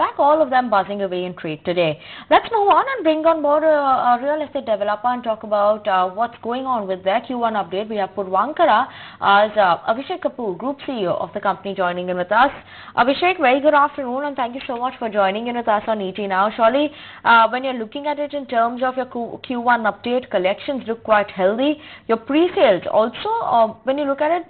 back, all of them buzzing away in trade today. Let's move on and bring on board a real estate developer and talk about what's going on with their Q1 update. We have Purvankara as Abhishek Kapoor, Group CEO of the company, joining in with us. Abhishek, very good afternoon and thank you so much for joining in with us on ET Now. Surely, when you're looking at it in terms of your Q1 update, collections look quite healthy. Your pre-sales also, when you look at it,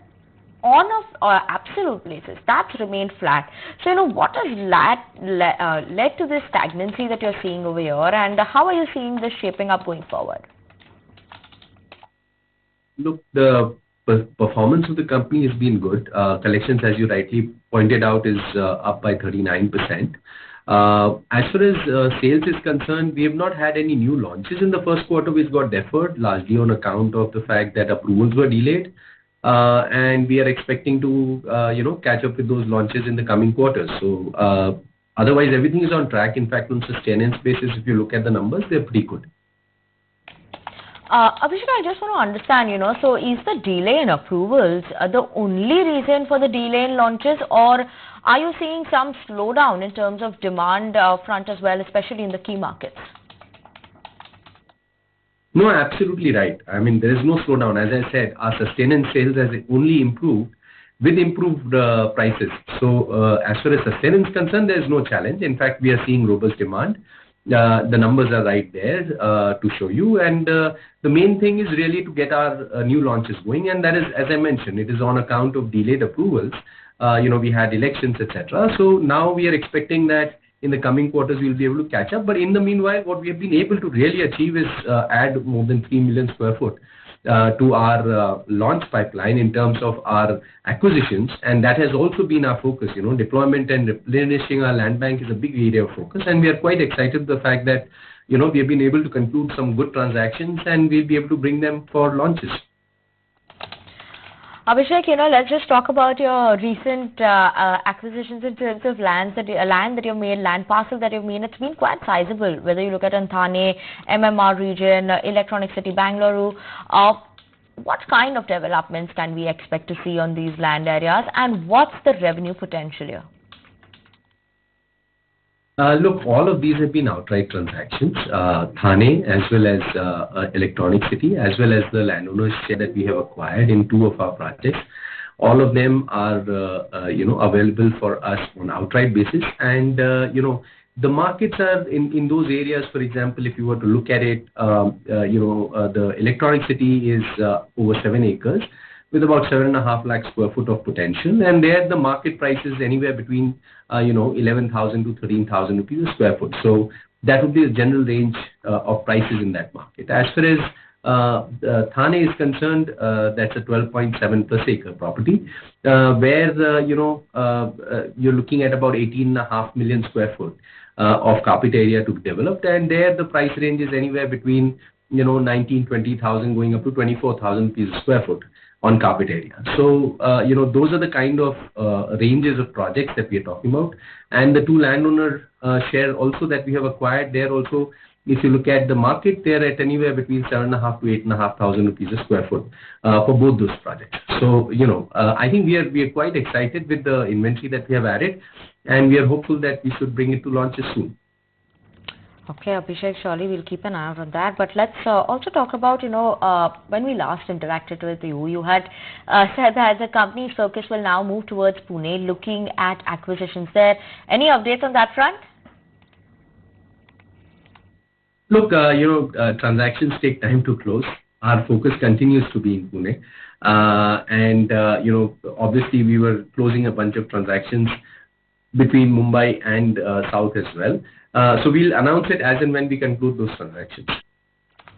on an absolute basis, that's remained flat. So, what has led to this stagnancy that you're seeing over here, and how are you seeing this shaping up going forward? Look, the performance of the company has been good. Collections, as you rightly pointed out, is up by 39%. As far as sales is concerned, we have not had any new launches in the first quarter, which got deferred largely on account of the fact that approvals were delayed. And we are expecting to, catch up with those launches in the coming quarters. So, otherwise, everything is on track. In fact, on sustenance basis, if you look at the numbers, they're pretty good. Abhishek, I just want to understand, so is the delay in approvals the only reason for the delay in launches, or are you seeing some slowdown in terms of demand front as well, especially in the key markets? No, absolutely right. I mean, there is no slowdown. As I said, our sustenance sales has only improved with improved prices. So, as far as sustenance is concerned, there is no challenge. In fact, we are seeing robust demand. The numbers are right there to show you. And the main thing is really to get our new launches going. And that is, as I mentioned, it is on account of delayed approvals. We had elections, etc. So now we are expecting that in the coming quarters, we'll be able to catch up. But in the meanwhile, what we have been able to really achieve is add more than 3 million square foot to our launch pipeline in terms of our acquisitions. And that has also been our focus. Deployment and replenishing our land bank is a big area of focus. And we are quite excited with the fact that, we have been able to conclude some good transactions and we'll be able to bring them for launches. Abhishek, let's just talk about your recent acquisitions in terms of land that you've made, land parcel that you've made. It's been quite sizable, whether you look at Thane, MMR region, Electronic City, Bangalore. What kind of developments can we expect to see on these land areas, and what's the revenue potential here? Look, all of these have been outright transactions. Thane, as well as Electronic City, as well as the landowners share that we have acquired in 2 of our projects. All of them are, available for us on outright basis. And, the markets are in those areas. For example, if you were to look at it, the Electronic City is over 7 acres with about 7.5 lakh square foot of potential. And there the market price is anywhere between, 11,000 to 13,000 rupees a square foot. So that would be the general range of prices in that market. As far as Thane is concerned, that's a 12.7 plus acre property, where, you're looking at about 18.5 million square foot of carpet area to be developed. And there the price range is anywhere between, 19,000, 20,000 going up to 24,000 rupees a square foot on carpet area. So, those are the kind of ranges of projects that we are talking about. And the 2 landowner share also that we have acquired there also, if you look at the market, they're at anywhere between 7.5 to 8,500 rupees a square foot for both those projects. So, I think we are quite excited with the inventory that we have added, and we are hopeful that we should bring it to launches soon. Okay, Abhishek, surely we'll keep an eye out on that. But let's also talk about, when we last interacted with you, you had said that the company's focus will now move towards Pune, looking at acquisitions there. Any updates on that front? Look, transactions take time to close. Our focus continues to be in Pune. Obviously we were closing a bunch of transactions between Mumbai and South as well. So we'll announce it as and when we conclude those transactions.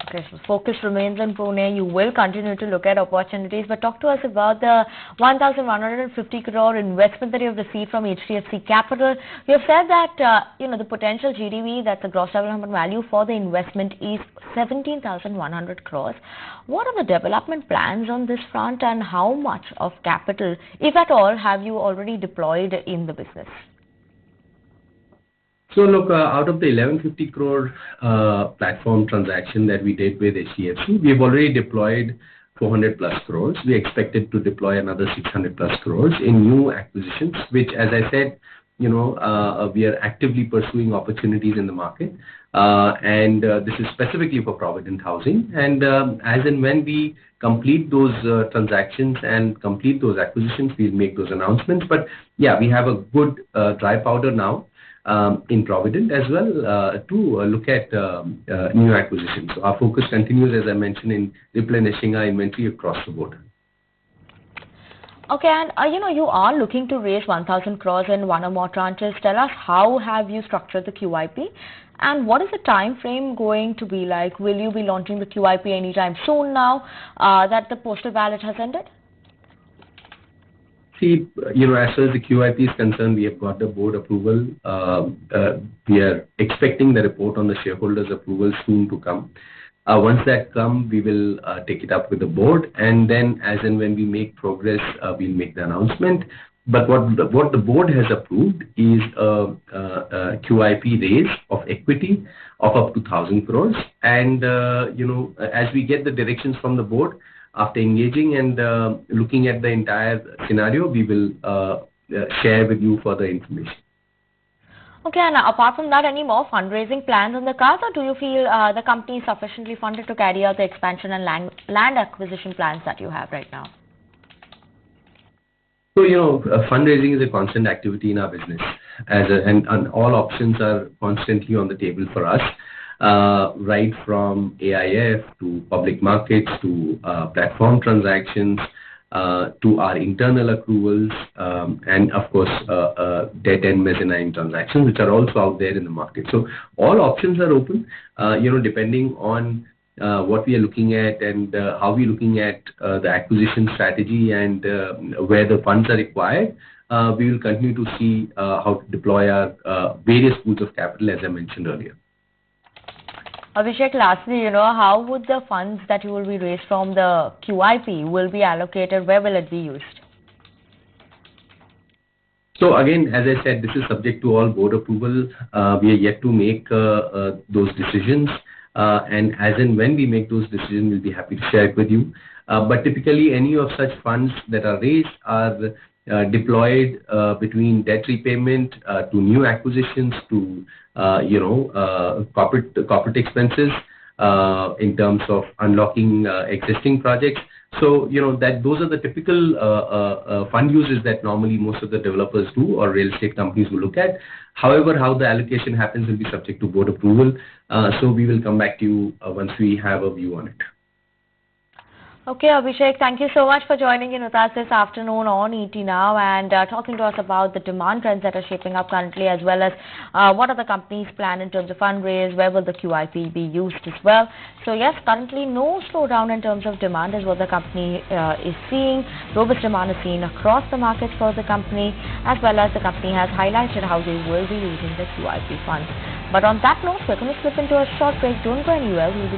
Okay, so focus remains in Pune. You will continue to look at opportunities, but talk to us about the 1,150 crore investment that you have received from HDFC Capital. You have said that, the potential GDV, that's the gross development value for the investment, is 17,100 crores. What are the development plans on this front, and how much of capital, if at all, have you already deployed in the business? So look, out of the 1150 crore platform transaction that we did with HDFC, we have already deployed 400 plus crores. We expected to deploy another 600 plus crores in new acquisitions, which, as I said, we are actively pursuing opportunities in the market, and this is specifically for Provident Housing. And as and when we complete those transactions and complete those acquisitions, we'll make those announcements. But yeah, we have a good dry powder now in Provident as well to look at new acquisitions. So our focus continues, as I mentioned, in replenishing our inventory across the board. Okay, and you are looking to raise 1,000 crores in one or more tranches. Tell us, how have you structured the QIP, and what is the time frame going to be like? Will you be launching the QIP anytime soon now that the postal ballot has ended? See, as far as the QIP is concerned, we have got the board approval. We are expecting the report on the shareholders' approval soon to come. Once that comes, we will take it up with the board, and then as and when we make progress, we'll make the announcement. But what the board has approved is a QIP raise of equity of up to 1,000 crores. And, as we get the directions from the board, after engaging and looking at the entire scenario, we will share with you further information. Okay, and apart from that, any more fundraising plans on the cards, or do you feel the company is sufficiently funded to carry out the expansion and land acquisition plans that you have right now? So, fundraising is a constant activity in our business, and all options are constantly on the table for us, right from AIF to public markets to platform transactions, to our internal accruals, and of course, debt and mezzanine transactions, which are also out there in the market. So all options are open, depending on what we are looking at and how we're looking at the acquisition strategy and where the funds are required. We will continue to see how to deploy our various pools of capital, as I mentioned earlier. Abhishek, lastly, how would the funds that you will be raised from the QIP will be allocated? Where will it be used? So again, as I said, this is subject to all board approval. We are yet to make those decisions. And as and when we make those decisions, we'll be happy to share it with you. But typically, any of such funds that are raised are deployed between debt repayment to new acquisitions to corporate expenses in terms of unlocking existing projects. So those are the typical fund uses that normally most of the developers do or real estate companies will look at. However, how the allocation happens will be subject to board approval. So we will come back to you once we have a view on it. Okay, Abhishek, thank you so much for joining in with us this afternoon on ET Now and talking to us about the demand trends that are shaping up currently, as well as what are the company's plan in terms of fundraise, where will the QIP be used as well. So yes, currently no slowdown in terms of demand is what the company is seeing. Robust demand is seen across the markets for the company, as well as the company has highlighted how they will be using the QIP funds. But on that note, we're going to slip into a short break. Don't go anywhere. We'll be